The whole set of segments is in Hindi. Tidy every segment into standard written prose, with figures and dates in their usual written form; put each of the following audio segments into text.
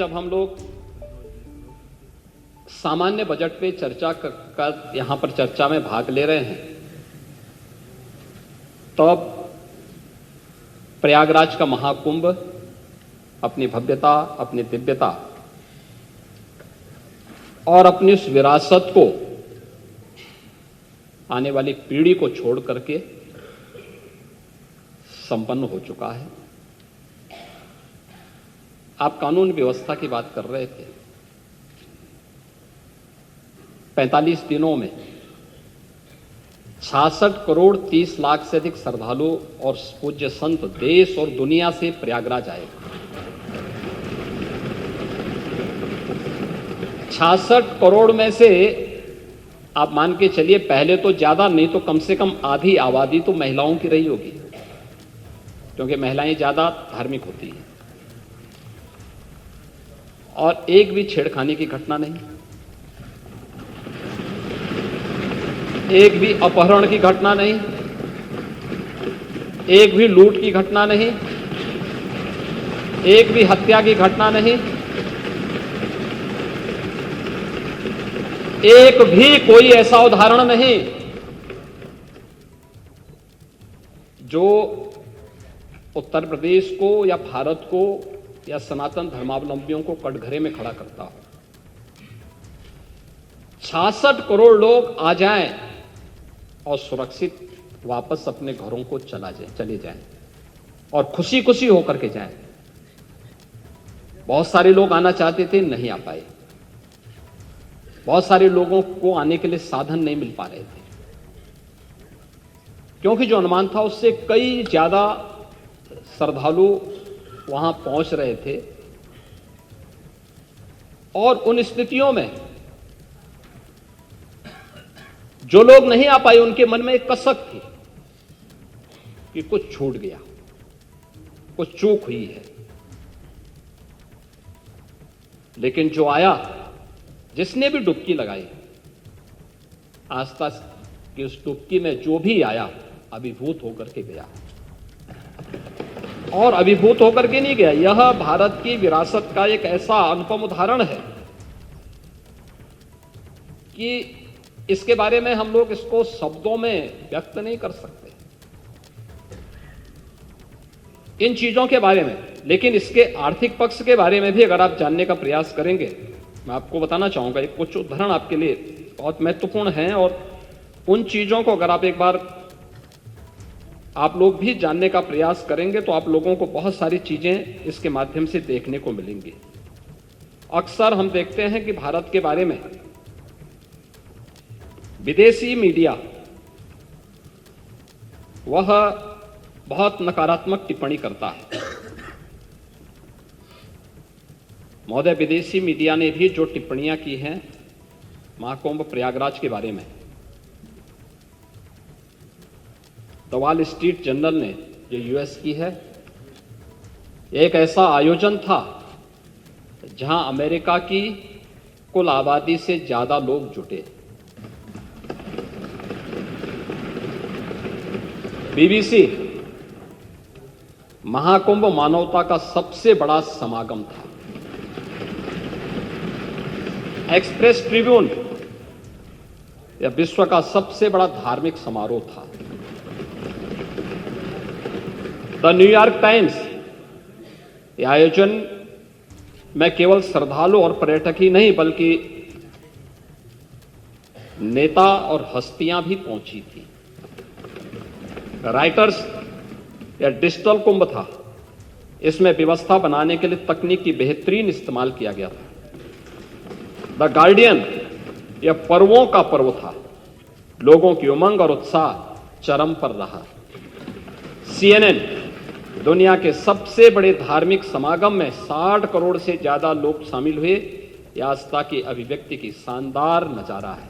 जब हम लोग सामान्य बजट पे चर्चा कर यहां पर चर्चा में भाग ले रहे हैं, तब प्रयागराज का महाकुंभ अपनी भव्यता, अपनी दिव्यता और अपनी उस विरासत को आने वाली पीढ़ी को छोड़ करके संपन्न हो चुका है। आप कानून व्यवस्था की बात कर रहे थे। 45 दिनों में 66 करोड़ 30 लाख से अधिक श्रद्धालु और पूज्य संत देश और दुनिया से प्रयागराज आए। 66 करोड़ में से आप मान के चलिए, पहले तो ज्यादा नहीं तो कम से कम आधी आबादी तो महिलाओं की रही होगी, क्योंकि महिलाएं ज्यादा धार्मिक होती हैं। और एक भी छेड़खानी की घटना नहीं, एक भी अपहरण की घटना नहीं, एक भी लूट की घटना नहीं, एक भी हत्या की घटना नहीं, एक भी कोई ऐसा उदाहरण नहीं जो उत्तर प्रदेश को या भारत को या सनातन धर्मावलंबियों को कटघरे में खड़ा करता हो। 66 करोड़ लोग आ जाएं और सुरक्षित वापस अपने घरों को चले जाएं और खुशी खुशी होकर के जाएं। बहुत सारे लोग आना चाहते थे, नहीं आ पाए। बहुत सारे लोगों को आने के लिए साधन नहीं मिल पा रहे थे, क्योंकि जो अनुमान था उससे कई ज्यादा श्रद्धालु वहां पहुंच रहे थे। और उन स्थितियों में जो लोग नहीं आ पाए, उनके मन में एक कसक थी कि कुछ छूट गया, कुछ चूक हुई है। लेकिन जो आया, जिसने भी डुबकी लगाई, आस्था की उस डुबकी में जो भी आया अभिभूत होकर के गया। और अभिभूत होकर के नहीं गया। यह भारत की विरासत का एक ऐसा अनुपम उदाहरण है कि इसके बारे में हम लोग इसको शब्दों में व्यक्त नहीं कर सकते, इन चीजों के बारे में। लेकिन इसके आर्थिक पक्ष के बारे में भी अगर आप जानने का प्रयास करेंगे, मैं आपको बताना चाहूंगा, एक कुछ उदाहरण आपके लिए बहुत महत्वपूर्ण हैं। और उन चीजों को अगर आप एक बार आप लोग भी जानने का प्रयास करेंगे तो आप लोगों को बहुत सारी चीजें इसके माध्यम से देखने को मिलेंगी। अक्सर हम देखते हैं कि भारत के बारे में विदेशी मीडिया वह बहुत नकारात्मक टिप्पणी करता है। महोदय, विदेशी मीडिया ने भी जो टिप्पणियां की हैं महाकुंभ प्रयागराज के बारे में, द वॉल स्ट्रीट जर्नल ने जो यूएस की है, एक ऐसा आयोजन था जहां अमेरिका की कुल आबादी से ज्यादा लोग जुटे। बीबीसी, महाकुंभ मानवता का सबसे बड़ा समागम था। एक्सप्रेस ट्रिब्यून, यह विश्व का सबसे बड़ा धार्मिक समारोह था। द न्यूयॉर्क टाइम्स, यह आयोजन में केवल श्रद्धालु और पर्यटक ही नहीं बल्कि नेता और हस्तियां भी पहुंची थी। राइटर्स, यह डिजिटल कुंभ था। इसमें व्यवस्था बनाने के लिए तकनीक की बेहतरीन इस्तेमाल किया गया था। द गार्डियन, यह पर्वों का पर्व था। लोगों की उमंग और उत्साह चरम पर रहा। CNN, दुनिया के सबसे बड़े धार्मिक समागम में 60 करोड़ से ज्यादा लोग शामिल हुए। यह आस्था की अभिव्यक्ति की शानदार नजारा है।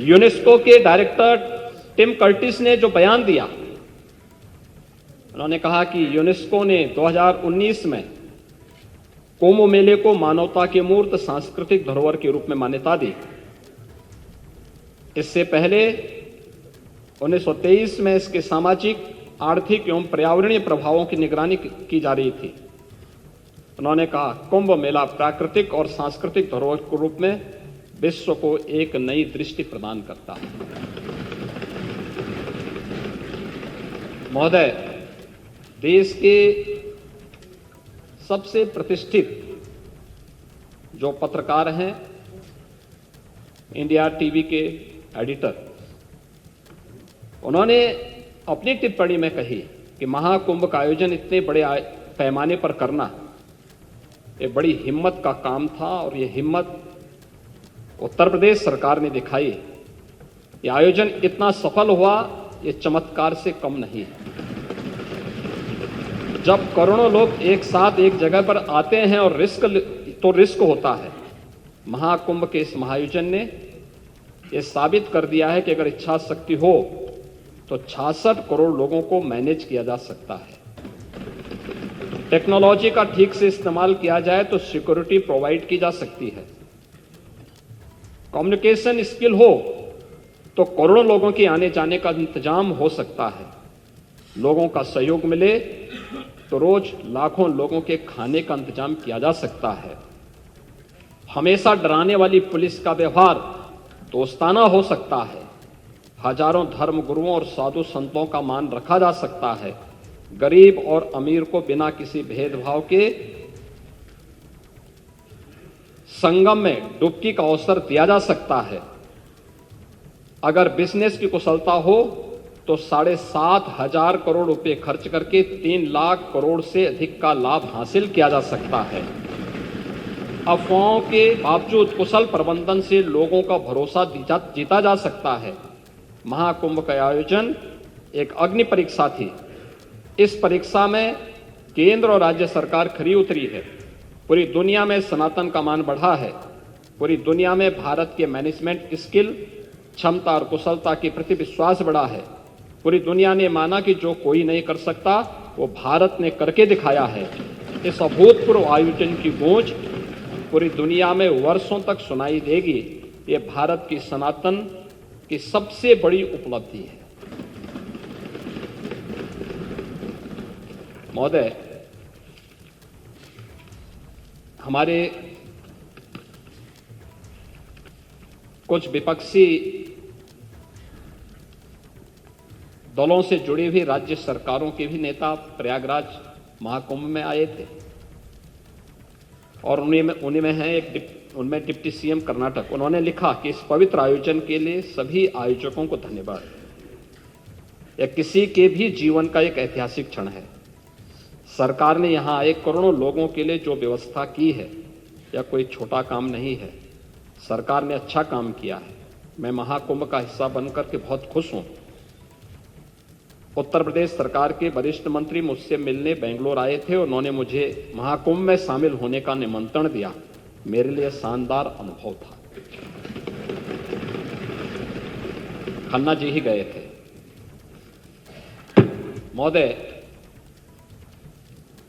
यूनेस्को के डायरेक्टर टिम कर्टिस ने जो बयान दिया, उन्होंने कहा कि यूनेस्को ने 2019 में कुंभ मेले को मानवता की मूर्त सांस्कृतिक धरोहर के रूप में मान्यता दी। इससे पहले 1923 में इसके सामाजिक आर्थिक एवं पर्यावरणीय प्रभावों की निगरानी की जा रही थी। उन्होंने कहा, कुंभ मेला प्राकृतिक और सांस्कृतिक धरोहर के रूप में विश्व को एक नई दृष्टि प्रदान करता है। महोदय, देश के सबसे प्रतिष्ठित जो पत्रकार हैं, इंडिया टीवी के एडिटर, उन्होंने अपनी टिप्पणी में कही कि महाकुंभ का आयोजन इतने बड़े पैमाने पर करना ये बड़ी हिम्मत का काम था और ये हिम्मत उत्तर प्रदेश सरकार ने दिखाई। ये आयोजन इतना सफल हुआ, ये चमत्कार से कम नहीं है। जब करोड़ों लोग एक साथ एक जगह पर आते हैं और रिस्क होता है। महाकुंभ के इस महाआयोजन ने यह साबित कर दिया है कि अगर इच्छा शक्ति हो तो 66 करोड़ लोगों को मैनेज किया जा सकता है। टेक्नोलॉजी का ठीक से इस्तेमाल किया जाए तो सिक्योरिटी प्रोवाइड की जा सकती है। कम्युनिकेशन स्किल हो तो करोड़ों लोगों के आने जाने का इंतजाम हो सकता है। लोगों का सहयोग मिले तो रोज लाखों लोगों के खाने का इंतजाम किया जा सकता है। हमेशा डराने वाली पुलिस का व्यवहार दोस्ताना हो सकता है। हजारों धर्म गुरुओं और साधु संतों का मान रखा जा सकता है। गरीब और अमीर को बिना किसी भेदभाव के संगम में डुबकी का अवसर दिया जा सकता है। अगर बिजनेस की कुशलता हो तो 7,500 करोड़ रुपए खर्च करके 3 लाख करोड़ से अधिक का लाभ हासिल किया जा सकता है। अफवाहों के बावजूद कुशल प्रबंधन से लोगों का भरोसा जीता जा सकता है। महाकुंभ का आयोजन एक अग्नि परीक्षा थी। इस परीक्षा में केंद्र और राज्य सरकार खरी उतरी है। पूरी दुनिया में सनातन का मान बढ़ा है। पूरी दुनिया में भारत के मैनेजमेंट स्किल, क्षमता और कुशलता के प्रति विश्वास बढ़ा है। पूरी दुनिया ने माना कि जो कोई नहीं कर सकता वो भारत ने करके दिखाया है। इस अभूतपूर्व आयोजन की गूंज पूरी दुनिया में वर्षों तक सुनाई देगी। ये भारत की सनातन की सबसे बड़ी उपलब्धि है। महोदय, हमारे कुछ विपक्षी दलों से जुड़ी हुई राज्य सरकारों के भी नेता प्रयागराज महाकुंभ में आए थे और उनमें हैं उनमें डिप्टी सीएम कर्नाटक। उन्होंने लिखा कि इस पवित्र आयोजन के लिए सभी आयोजकों को धन्यवाद। यह किसी के भी जीवन का एक ऐतिहासिक क्षण है। सरकार ने यहां आए करोड़ों लोगों के लिए जो व्यवस्था की है यह कोई छोटा काम नहीं है। सरकार ने अच्छा काम किया है। मैं महाकुंभ का हिस्सा बनकर के बहुत खुश हूं। उत्तर प्रदेश सरकार के वरिष्ठ मंत्री मुझसे मिलने बेंगलोर आए थे। उन्होंने मुझे महाकुंभ में शामिल होने का निमंत्रण दिया। मेरे लिए शानदार अनुभव था। खन्ना जी ही गए थे। महोदय,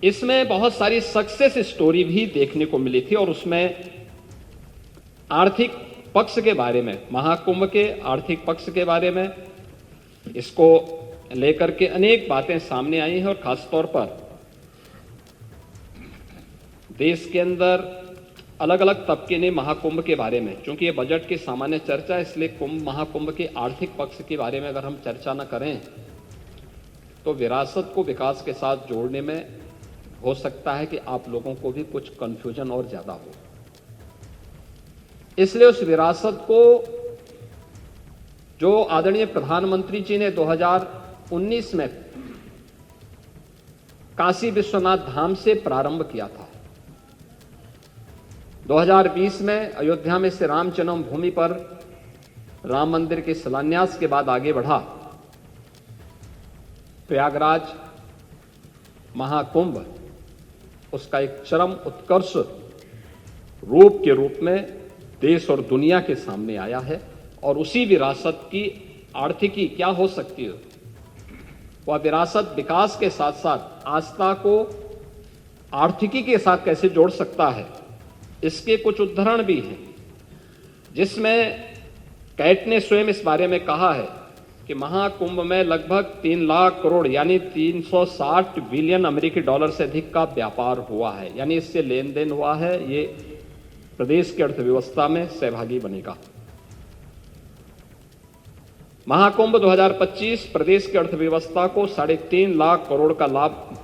इसमें बहुत सारी सक्सेस स्टोरी भी देखने को मिली थी और उसमें आर्थिक पक्ष के बारे में, महाकुंभ के आर्थिक पक्ष के बारे में इसको लेकर के अनेक बातें सामने आई हैं और खासतौर पर देश के अंदर अलग अलग तबके ने महाकुंभ के बारे में, चूंकि ये बजट की सामान्य चर्चा है इसलिए महाकुंभ के आर्थिक पक्ष के बारे में अगर हम चर्चा न करें तो विरासत को विकास के साथ जोड़ने में हो सकता है कि आप लोगों को भी कुछ कंफ्यूजन और ज्यादा हो। इसलिए उस विरासत को जो आदरणीय प्रधानमंत्री जी ने 2019 में काशी विश्वनाथ धाम से प्रारंभ किया था, 2020 में अयोध्या में श्री राम जन्मभूमि पर राम मंदिर के शिलान्यास के बाद आगे बढ़ा। प्रयागराज महाकुंभ उसका एक चरम उत्कर्ष रूप के रूप में देश और दुनिया के सामने आया है और उसी विरासत की आर्थिकी क्या हो सकती है, वह विरासत विकास के साथ साथ आस्था को आर्थिकी के साथ कैसे जोड़ सकता है, इसके कुछ उदाहरण भी हैं जिसमें कैट ने स्वयं इस बारे में कहा है कि महाकुंभ में लगभग 3 लाख करोड़ यानी 360 बिलियन अमेरिकी डॉलर से अधिक का व्यापार हुआ है, यानी इससे लेन देन हुआ है। ये प्रदेश की अर्थव्यवस्था में सहभागी बनेगा। महाकुंभ 2025 प्रदेश की अर्थव्यवस्था को 3.5 लाख करोड़ का लाभ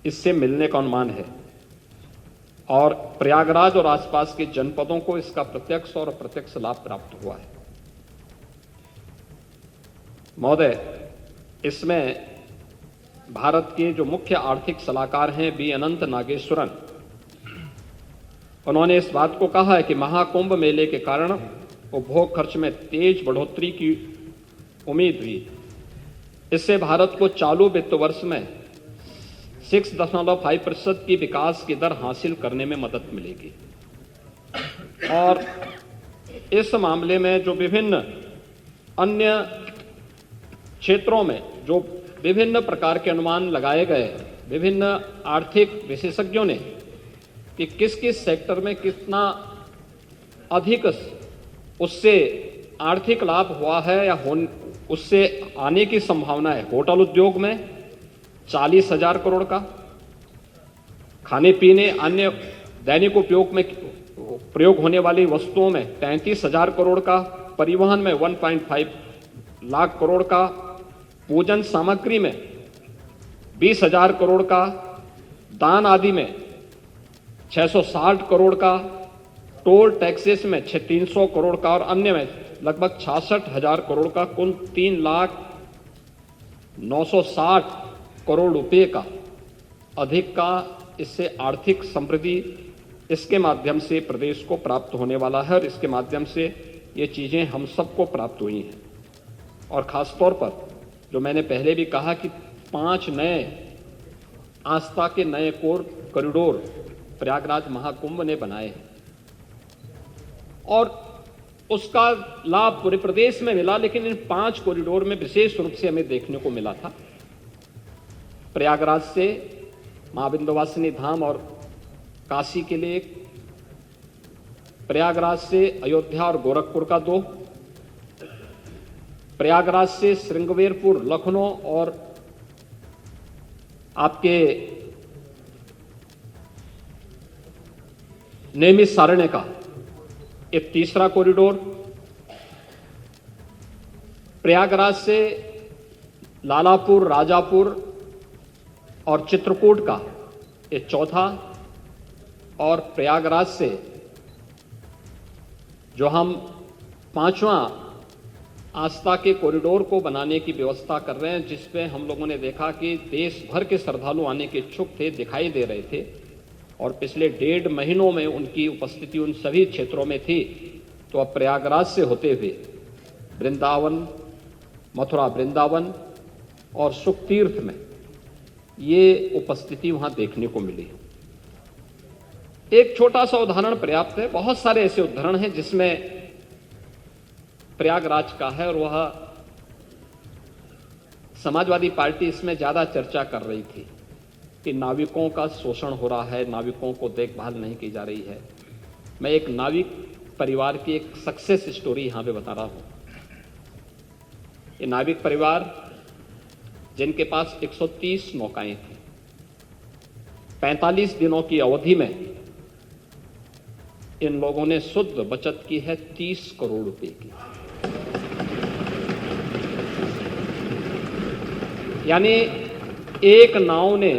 इससे मिलने का अनुमान है और प्रयागराज और आसपास के जनपदों को इसका प्रत्यक्ष और अप्रत्यक्ष लाभ प्राप्त हुआ है। महोदय, इसमें भारत के जो मुख्य आर्थिक सलाहकार हैं बी अनंत नागेश्वरन, उन्होंने इस बात को कहा है कि महाकुंभ मेले के कारण उपभोग खर्च में तेज बढ़ोतरी की उम्मीद हुई। इससे भारत को चालू वित्त वर्ष में 6.5% की विकास की दर हासिल करने में मदद मिलेगी। और इस मामले में जो विभिन्न अन्य क्षेत्रों में जो विभिन्न प्रकार के अनुमान लगाए गए, विभिन्न आर्थिक विशेषज्ञों ने कि किस किस सेक्टर में कितना अधिक उससे आर्थिक लाभ हुआ है या उससे आने की संभावना है। होटल उद्योग में 40,000 करोड़ का, खाने पीने अन्य दैनिक उपयोग में प्रयोग होने वाली वस्तुओं में 33,000 करोड़ का, परिवहन में 1.5 लाख करोड़ का, पूजन सामग्री में 20,000 करोड़ का, दान आदि में 660 करोड़ का, टोल टैक्सेस में 300 करोड़ का और अन्य में लगभग 66,000 करोड़ का, कुल 3,960 करोड़ रुपए का अधिक का इससे आर्थिक समृद्धि इसके माध्यम से प्रदेश को प्राप्त होने वाला है और इसके माध्यम से ये चीजें हम सबको प्राप्त हुई हैं। और खासतौर पर जो मैंने पहले भी कहा कि 5 नए आस्था के नए कॉरिडोर प्रयागराज महाकुंभ ने बनाए हैं और उसका लाभ पूरे प्रदेश में मिला, लेकिन इन 5 कॉरिडोर में विशेष रूप से हमें देखने को मिला था प्रयागराज से मां विंध्यवासिनी धाम और काशी के लिए एक, प्रयागराज से अयोध्या और गोरखपुर का 2, प्रयागराज से श्रृंगवेरपुर, लखनऊ और आपके नेमिष सारण्य का एक 3रा कॉरिडोर, प्रयागराज से लालापुर, राजापुर और चित्रकूट का एक 4था और प्रयागराज से जो हम 5वां आस्था के कॉरिडोर को बनाने की व्यवस्था कर रहे हैं, जिसमें हम लोगों ने देखा कि देश भर के श्रद्धालु आने के इच्छुक थे, दिखाई दे रहे थे और पिछले 1.5 महीनों में उनकी उपस्थिति उन सभी क्षेत्रों में थी। तो अब प्रयागराज से होते हुए वृंदावन, मथुरा वृंदावन और सुखतीर्थ में ये उपस्थिति वहां देखने को मिली। एक छोटा सा उदाहरण पर्याप्त है, बहुत सारे ऐसे उदाहरण हैं जिसमें प्रयागराज का है और वह समाजवादी पार्टी इसमें ज्यादा चर्चा कर रही थी कि नाविकों का शोषण हो रहा है, नाविकों को देखभाल नहीं की जा रही है। मैं एक नाविक परिवार की एक सक्सेस स्टोरी यहां पे बता रहा हूं। ये नाविक परिवार जिनके पास 130 नौकाएं थी, 45 दिनों की अवधि में इन लोगों ने शुद्ध बचत की है 30 करोड़ रुपए की। यानी एक नाव ने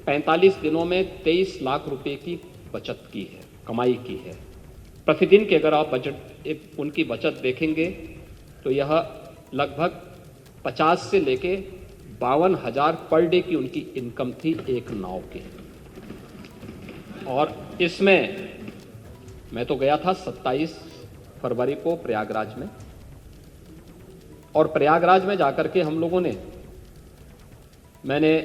45 दिनों में 23 लाख रुपए की बचत की है, कमाई की है। प्रतिदिन के अगर आप उनकी बचत देखेंगे तो यह लगभग 50 से लेके 52,000 पर डे की उनकी इनकम थी एक नाव की। और इसमें मैं तो गया था 27 फरवरी को प्रयागराज में, और प्रयागराज में जाकर के हम लोगों ने, मैंने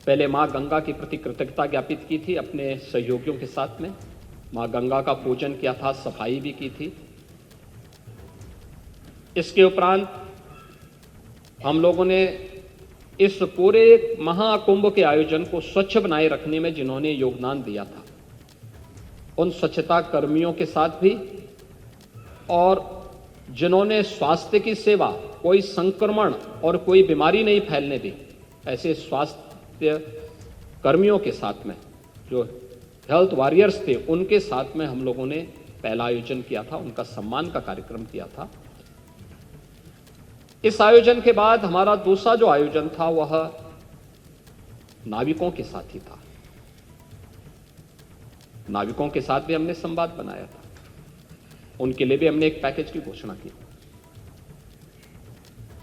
पहले मां गंगा के प्रति कृतज्ञता ज्ञापित की थी अपने सहयोगियों के साथ में, मां गंगा का पूजन किया था, सफाई भी की थी। इसके उपरांत हम लोगों ने इस पूरे महाकुंभ के आयोजन को स्वच्छ बनाए रखने में जिन्होंने योगदान दिया था उन स्वच्छता कर्मियों के साथ भी, और जिन्होंने स्वास्थ्य की सेवा कोई संक्रमण और कोई बीमारी नहीं फैलने दी, ऐसे स्वास्थ्य कर्मियों के साथ में, जो हेल्थ वॉरियर्स थे, उनके साथ में हम लोगों ने पहला आयोजन किया था, उनका सम्मान का कार्यक्रम किया था। इस आयोजन के बाद हमारा दूसरा जो आयोजन था वह नाविकों के साथ ही था। नाविकों के साथ भी हमने संवाद बनाया था, उनके लिए भी हमने एक पैकेज की घोषणा की।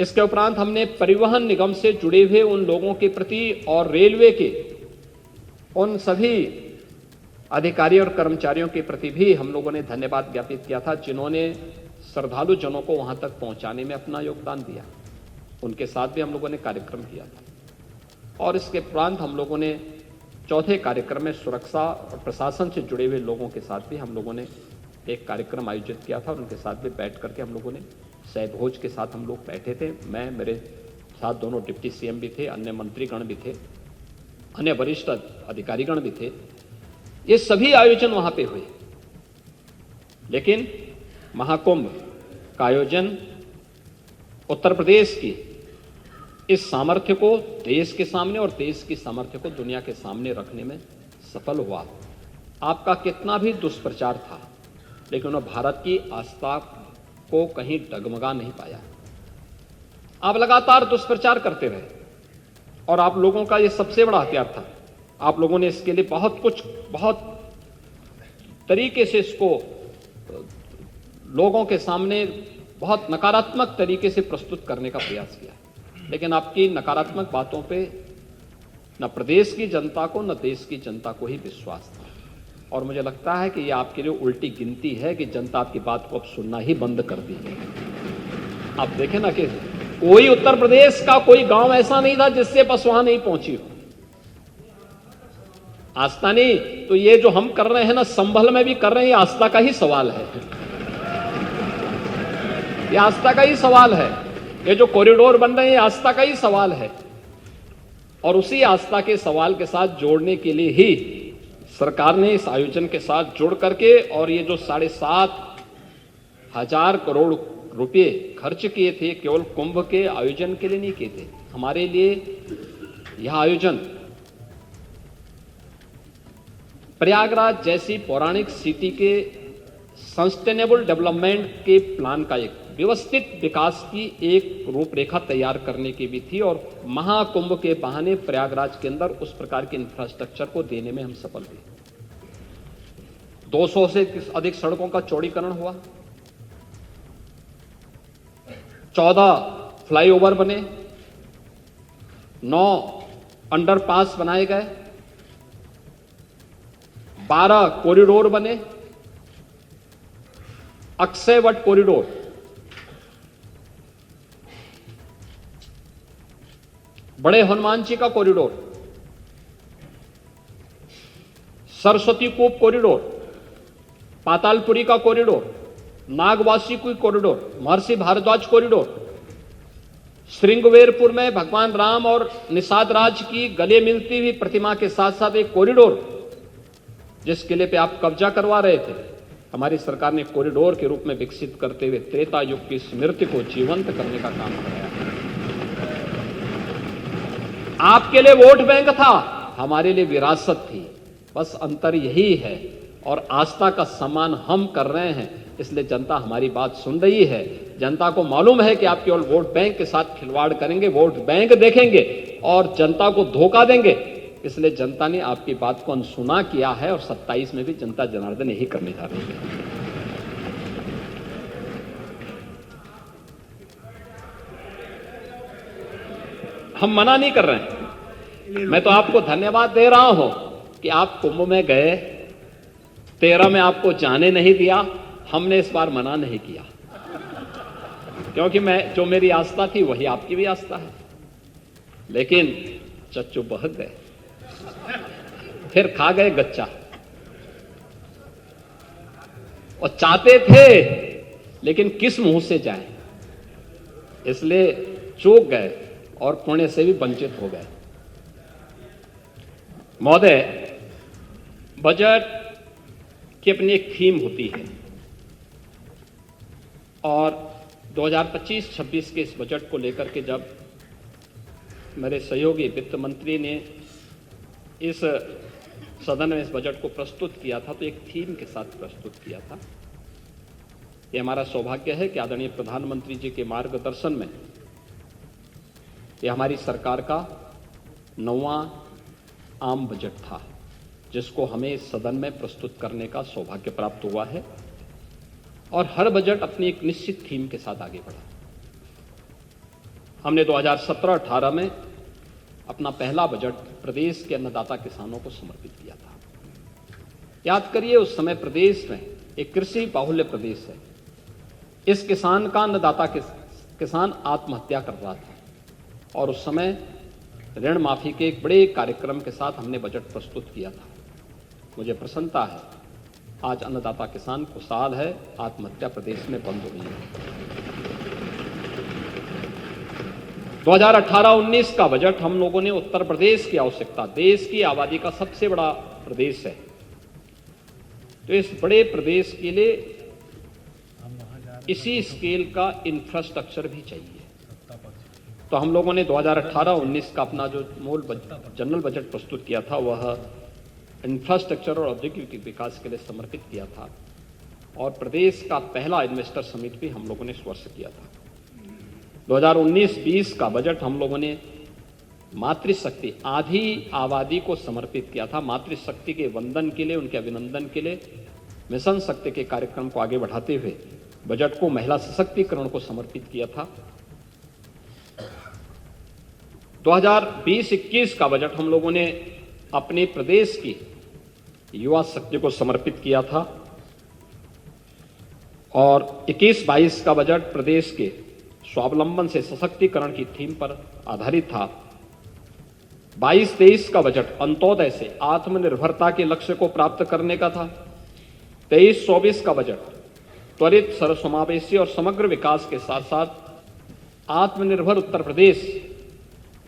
इसके उपरांत हमने परिवहन निगम से जुड़े हुए उन लोगों के प्रति और रेलवे के उन सभी अधिकारी और कर्मचारियों के प्रति भी हम लोगों ने धन्यवाद ज्ञापित किया था, जिन्होंने श्रद्धालु जनों को वहां तक पहुंचाने में अपना योगदान दिया। उनके साथ भी हम लोगों ने कार्यक्रम किया था। और इसके उपरांत हम लोगों ने चौथे कार्यक्रम में सुरक्षा और प्रशासन से जुड़े हुए लोगों के साथ भी हम लोगों ने एक कार्यक्रम आयोजित किया था और उनके साथ भी बैठ करके हम लोगों ने सहभोज के साथ हम लोग बैठे थे। मैं, मेरे साथ दोनों डिप्टी सीएम भी थे, अन्य मंत्रीगण भी थे, अन्य वरिष्ठ अधिकारीगण भी थे। ये सभी आयोजन वहां पे हुए, लेकिन महाकुंभ का आयोजन उत्तर प्रदेश की इस सामर्थ्य को देश के सामने और देश की सामर्थ्य को दुनिया के सामने रखने में सफल हुआ। आपका कितना भी दुष्प्रचार था, लेकिन वह भारत की आस्था को कहीं डगमगा नहीं पाया। आप लगातार दुष्प्रचार करते रहे और आप लोगों का यह सबसे बड़ा हथियार था। आप लोगों ने इसके लिए बहुत तरीके से इसको लोगों के सामने बहुत नकारात्मक तरीके से प्रस्तुत करने का प्रयास किया, लेकिन आपकी नकारात्मक बातों पे न प्रदेश की जनता को न देश की जनता को ही विश्वास था। और मुझे लगता है कि यह आपके लिए उल्टी गिनती है कि जनता आपकी बात को अब सुनना ही बंद कर दी है। आप देखें ना कि कोई उत्तर प्रदेश का कोई गांव ऐसा नहीं था जिससे बस वहां नहीं पहुंची हो। आस्था नहीं तो ये जो हम कर रहे हैं ना, संभल में भी कर रहे हैं, ये आस्था का ही सवाल है। ये आस्था का ही सवाल है। ये जो कॉरिडोर बन रहे हैं, ये आस्था का ही सवाल है। और उसी आस्था के सवाल के साथ जोड़ने के लिए ही सरकार ने इस आयोजन के साथ जुड़ करके और ये जो 7,500 करोड़ रुपए खर्च किए थे, केवल कुंभ के आयोजन के लिए नहीं किए थे। हमारे लिए यह आयोजन प्रयागराज जैसी पौराणिक सिटी के सस्टेनेबल डेवलपमेंट के प्लान का, एक व्यवस्थित विकास की एक रूपरेखा तैयार करने की भी थी। और महाकुंभ के बहाने प्रयागराज के अंदर उस प्रकार के इंफ्रास्ट्रक्चर को देने में हम सफल हुए। 200 से अधिक सड़कों का चौड़ीकरण हुआ, 14 फ्लाईओवर बने, 9 अंडरपास बनाए गए, 12 कॉरिडोर बने, अक्षयवट कॉरिडोर, बड़े हनुमान जी का कॉरिडोर, सरस्वती कूप कॉरिडोर, पातालपुरी का कॉरिडोर, नागवासी की कॉरिडोर, महर्षि भारद्वाज कॉरिडोर, श्रृंगवेरपुर में भगवान राम और निषाद राज की गले मिलती हुई प्रतिमा के साथ साथ एक कॉरिडोर, जिस किले पे आप कब्जा करवा रहे थे, हमारी सरकार ने कॉरिडोर के रूप में विकसित करते हुए त्रेता युग की स्मृति को जीवंत करने का काम कराया। आपके लिए वोट बैंक था, हमारे लिए विरासत थी। बस अंतर यही है। और आस्था का सम्मान हम कर रहे हैं, इसलिए जनता हमारी बात सुन रही है। जनता को मालूम है कि आप केवल वोट बैंक के साथ खिलवाड़ करेंगे, वोट बैंक देखेंगे और जनता को धोखा देंगे। इसलिए जनता ने आपकी बात को अनसुना किया है और 27 में भी जनता जनार्दन यही करने जा रही है। हम मना नहीं कर रहे हैं। मैं तो आपको धन्यवाद दे रहा हूं कि आप कुंभ में गए, 13 में आपको जाने नहीं दिया। हमने इस बार मना नहीं किया, क्योंकि जो मेरी आस्था थी वही आपकी भी आस्था है। लेकिन चच्चू बहक गए, फिर खा गए गच्चा। और चाहते थे लेकिन किस मुंह से जाए, इसलिए चूक गए और पुण्य से भी वंचित हो गए। महोदय, बजट की अपनी एक थीम होती है और 2025-26 के इस बजट को लेकर के जब मेरे सहयोगी वित्त मंत्री ने इस सदन में इस बजट को प्रस्तुत किया था तो एक थीम के साथ प्रस्तुत किया था। ये हमारा सौभाग्य है कि आदरणीय प्रधानमंत्री जी के मार्गदर्शन में ये हमारी सरकार का 9वां आम बजट था जिसको हमें इस सदन में प्रस्तुत करने का सौभाग्य प्राप्त हुआ है और हर बजट अपनी एक निश्चित थीम के साथ आगे बढ़ा। हमने 2017-18 में अपना पहला बजट प्रदेश के अन्नदाता किसानों को समर्पित किया था। याद करिए, उस समय प्रदेश में एक कृषि बाहुल्य प्रदेश है। इस किसान का अन्नदाता किसान आत्महत्या कर रहा था और उस समय ऋण माफी के एक बड़े कार्यक्रम के साथ हमने बजट प्रस्तुत किया था। मुझे प्रसन्नता है आज अन्नदाता किसान खुशहाल है, आत्महत्या प्रदेश में बंद हुई है। 2018-19 का बजट हम लोगों ने उत्तर प्रदेश की आवश्यकता, देश की आबादी का सबसे बड़ा प्रदेश है, तो इस बड़े प्रदेश के लिए इसी स्केल का इंफ्रास्ट्रक्चर भी चाहिए। तो हम लोगों ने 2018-19 का अपना जो मूल जनरल बजट प्रस्तुत किया था वह इंफ्रास्ट्रक्चर और औद्योगिक विकास के लिए समर्पित किया था और प्रदेश का पहला इन्वेस्टर समिट भी हम लोगों ने इस वर्ष किया था। 2019-20 का बजट हम लोगों ने मातृशक्ति, आधी आबादी को समर्पित किया था। मातृशक्ति के वंदन के लिए, उनके अभिनंदन के लिए मिशन शक्ति के कार्यक्रम को आगे बढ़ाते हुए बजट को महिला सशक्तिकरण को समर्पित किया था। 2020-21 का बजट हम लोगों ने अपने प्रदेश की युवा शक्ति को समर्पित किया था और 21-22 का बजट प्रदेश के स्वावलंबन से सशक्तिकरण की थीम पर आधारित था। 22-23 का बजट अंत्योदय से आत्मनिर्भरता के लक्ष्य को प्राप्त करने का था। 23-24 का बजट त्वरित, सर्वसमावेशी और समग्र विकास के साथ साथ आत्मनिर्भर उत्तर प्रदेश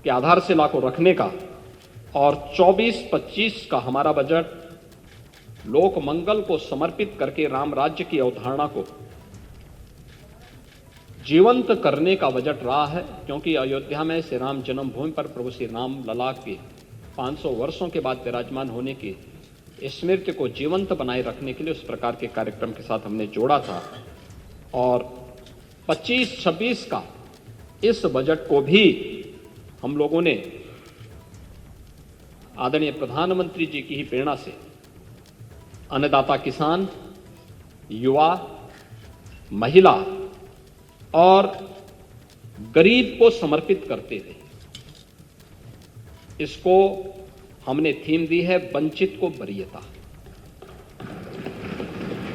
के आधारशिला को रखने का और 24-25 का हमारा बजट लोक मंगल को समर्पित करके राम राज्य की अवधारणा को जीवंत करने का बजट रहा है, क्योंकि अयोध्या में श्री राम जन्मभूमि पर प्रभु श्री राम लला के 500 वर्षों के बाद विराजमान होने की स्मृति को जीवंत बनाए रखने के लिए उस प्रकार के कार्यक्रम के साथ हमने जोड़ा था। और 25-26 का इस बजट को भी हम लोगों ने आदरणीय प्रधानमंत्री जी की ही प्रेरणा से अन्नदाता किसान, युवा, महिला और गरीब को समर्पित करते हुए इसको हमने थीम दी है वंचित को वरीयता।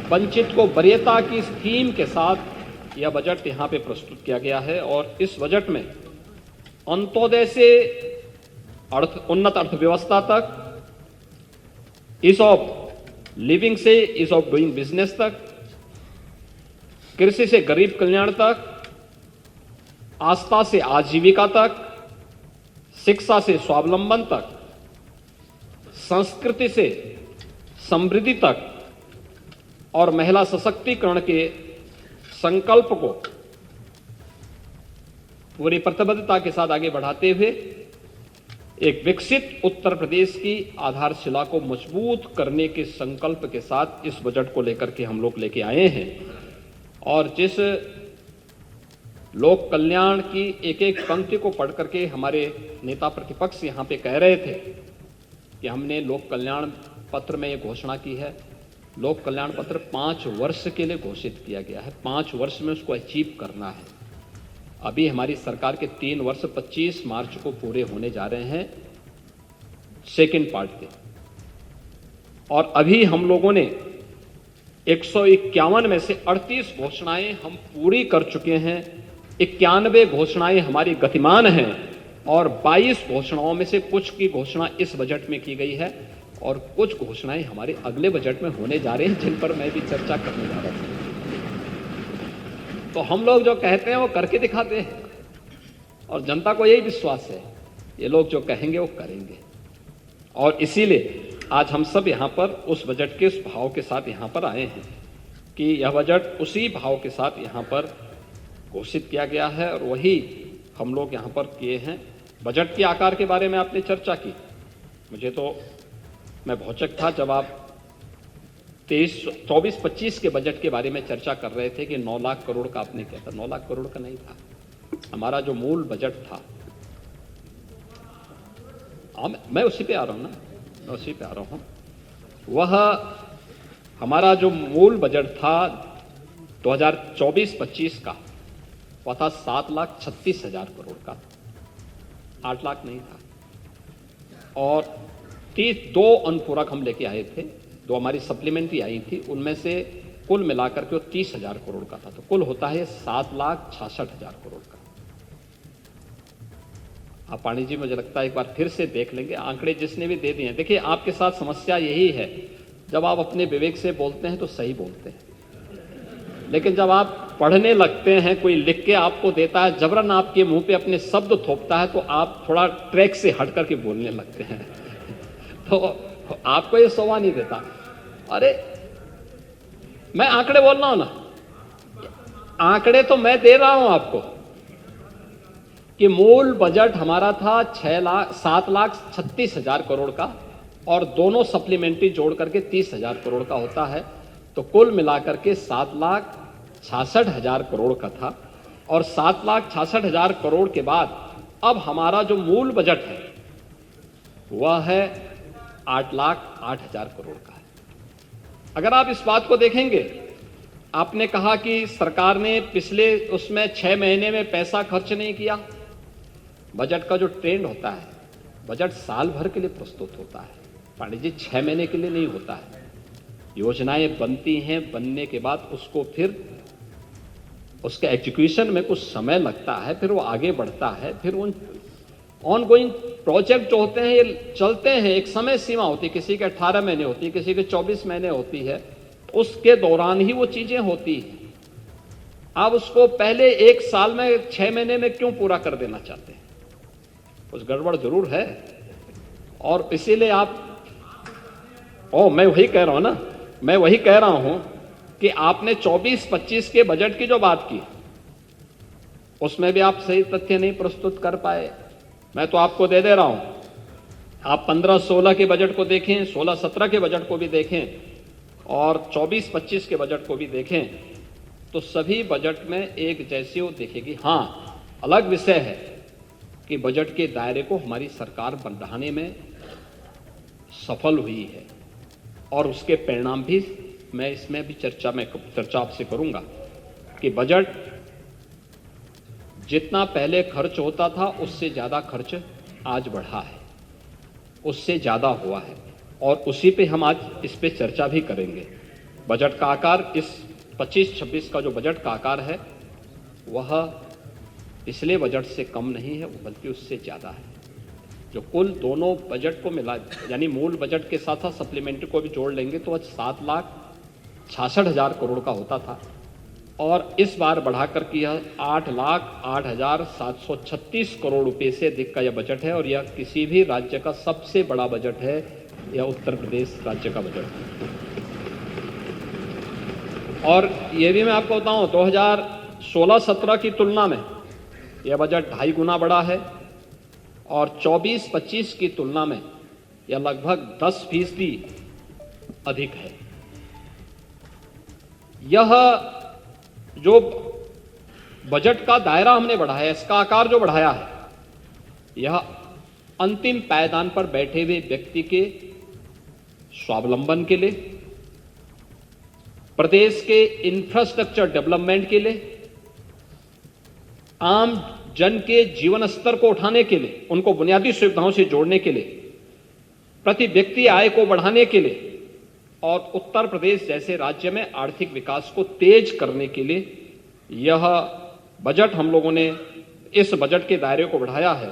वंचित को वरीयता की इस थीम के साथ यह बजट यहां पे प्रस्तुत किया गया है और इस बजट में अंत्योदय से उन्नत अर्थव्यवस्था तक, ईज ऑफ लिविंग से ईज ऑफ डूइंग बिजनेस तक, कृषि से गरीब कल्याण तक, आस्था से आजीविका तक, शिक्षा से स्वावलंबन तक, संस्कृति से समृद्धि तक और महिला सशक्तिकरण के संकल्प को पूरी प्रतिबद्धता के साथ आगे बढ़ाते हुए एक विकसित उत्तर प्रदेश की आधारशिला को मजबूत करने के संकल्प के साथ इस बजट को लेकर के हम लोग लेके आए हैं। और जिस लोक कल्याण की एक एक पंक्ति को पढ़ करके हमारे नेता प्रतिपक्ष यहां पे कह रहे थे कि हमने लोक कल्याण पत्र में ये घोषणा की है। लोक कल्याण पत्र 5 वर्ष के लिए घोषित किया गया है, 5 वर्ष में उसको अचीव करना है। अभी हमारी सरकार के 3 वर्ष 25 मार्च को पूरे होने जा रहे हैं सेकेंड पार्ट के, और अभी हम लोगों ने 151 में से 38 घोषणाएं हम पूरी कर चुके हैं। 91 घोषणाएं हमारी गतिमान हैं और 22 घोषणाओं में से कुछ की घोषणा इस बजट में की गई है और कुछ घोषणाएं हमारे अगले बजट में होने जा रहे हैं, जिन पर मैं भी चर्चा करने जा रहा हूं। तो हम लोग जो कहते हैं वो करके दिखाते हैं और जनता को यही विश्वास है, ये लोग जो कहेंगे वो करेंगे। और इसीलिए आज हम सब यहां पर उस बजट के उस भाव के साथ यहां पर आए हैं कि यह बजट उसी भाव के साथ यहां पर घोषित किया गया है और वही हम लोग यहाँ पर किए हैं। बजट के आकार के बारे में आपने चर्चा की, मुझे तो मैं भौचक था जब आप 24-25 के बजट के बारे में चर्चा कर रहे थे कि 9 लाख करोड़ का आपने किया था। 9 लाख करोड़ का नहीं था। हमारा जो मूल बजट था, मैं उसी पे आ रहा हूं ना, मैं उसी पे आ रहा हूं। वह हमारा जो मूल बजट था 2024-25 का, वह था 7,36,000 करोड़ का, 8 लाख नहीं था। और 2 अनुपूरक हम लेके आए थे, 2 हमारी सप्लीमेंट्री आई थी, उनमें से कुल मिलाकर के वो 30,000 करोड़ का था। तो कुल होता है 7,66,000 करोड़ का। आप पाणी जी, मुझे लगता है एक बार फिर से देख लेंगे आंकड़े जिसने भी दे दिए हैं। देखिए, आपके साथ समस्या यही है, जब आप अपने विवेक से बोलते हैं तो सही बोलते हैं, लेकिन जब आप पढ़ने लगते हैं, कोई लिख के आपको देता है, जबरन आपके मुंह पे अपने शब्द थोपता है, तो आप थोड़ा ट्रैक से हट करके बोलने लगते हैं। तो आपको ये शोभा नहीं देता। अरे मैं आंकड़े बोल रहा हूं ना, आंकड़े तो मैं दे रहा हूं आपको कि मूल बजट हमारा था 7,36,000 करोड़ का, और दोनों सप्लीमेंट्री जोड़ करके 30,000 करोड़ का होता है। तो कुल मिलाकर के 7,66,000 करोड़ का था। और 7,66,000 करोड़ के बाद अब हमारा जो मूल बजट है वह है 8,08,000 करोड़ का है। अगर आप इस बात को देखेंगे, आपने कहा कि सरकार ने पिछले उसमें 6 महीने में पैसा खर्च नहीं किया। बजट का जो ट्रेंड होता है, बजट साल भर के लिए प्रस्तुत होता है पांडे जी, 6 महीने के लिए नहीं होता है। योजनाएं बनती हैं, बनने के बाद उसको फिर उसके एग्जीक्यूशन में कुछ समय लगता है, फिर वो आगे बढ़ता है, फिर उन ऑनगोइंग प्रोजेक्ट जो होते हैं ये चलते हैं, एक समय सीमा होती है, किसी के 18 महीने होती है, किसी के 24 महीने होती है, उसके दौरान ही वो चीजें होती हैं। आप उसको पहले 1 साल में 6 महीने में क्यों पूरा कर देना चाहते हैं? कुछ गड़बड़ जरूर है। और इसीलिए आप मैं वही कह रहा हूं ना, मैं वही कह रहा हूं कि आपने 24-25 के बजट की जो बात की, उसमें भी आप सही तथ्य नहीं प्रस्तुत कर पाए। मैं तो आपको दे रहा हूं, आप 15-16 के बजट को देखें, 16-17 के बजट को भी देखें, और 24-25 के बजट को भी देखें, तो सभी बजट में एक जैसी वो दिखेगी। हां, अलग विषय है कि बजट के दायरे को हमारी सरकार बढ़ाने में सफल हुई है, और उसके परिणाम भी मैं इसमें भी चर्चा आपसे करूंगा कि बजट जितना पहले खर्च होता था उससे ज्यादा खर्च आज बढ़ा है, उससे ज्यादा हुआ है, और उसी पे हम आज इस पे चर्चा भी करेंगे। बजट का आकार इस 25-26 का जो बजट का आकार है वह पिछले बजट से कम नहीं है, बल्कि उससे ज्यादा है। जो कुल दोनों बजट को मिला, यानी मूल बजट के साथ साथ सप्लीमेंट्री को भी जोड़ लेंगे तो 7,66,000 करोड़ का होता था, और इस बार बढ़ाकर के यह 8,08,736 करोड़ रुपए से अधिक का यह बजट है। और यह किसी भी राज्य का सबसे बड़ा बजट है, यह उत्तर प्रदेश राज्य का बजट है। और यह भी मैं आपको बताऊं, 2016-17 की तुलना में यह बजट 2.5 गुना बड़ा है, और 24-25 की तुलना में यह लगभग 10% अधिक है। यह जो बजट का दायरा हमने बढ़ाया, इसका आकार जो बढ़ाया है, यह अंतिम पायदान पर बैठे हुए व्यक्ति के स्वावलंबन के लिए, प्रदेश के इंफ्रास्ट्रक्चर डेवलपमेंट के लिए, आम जन के जीवन स्तर को उठाने के लिए, उनको बुनियादी सुविधाओं से जोड़ने के लिए, प्रति व्यक्ति आय को बढ़ाने के लिए, और उत्तर प्रदेश जैसे राज्य में आर्थिक विकास को तेज करने के लिए यह बजट हम लोगों ने इस बजट के दायरे को बढ़ाया है।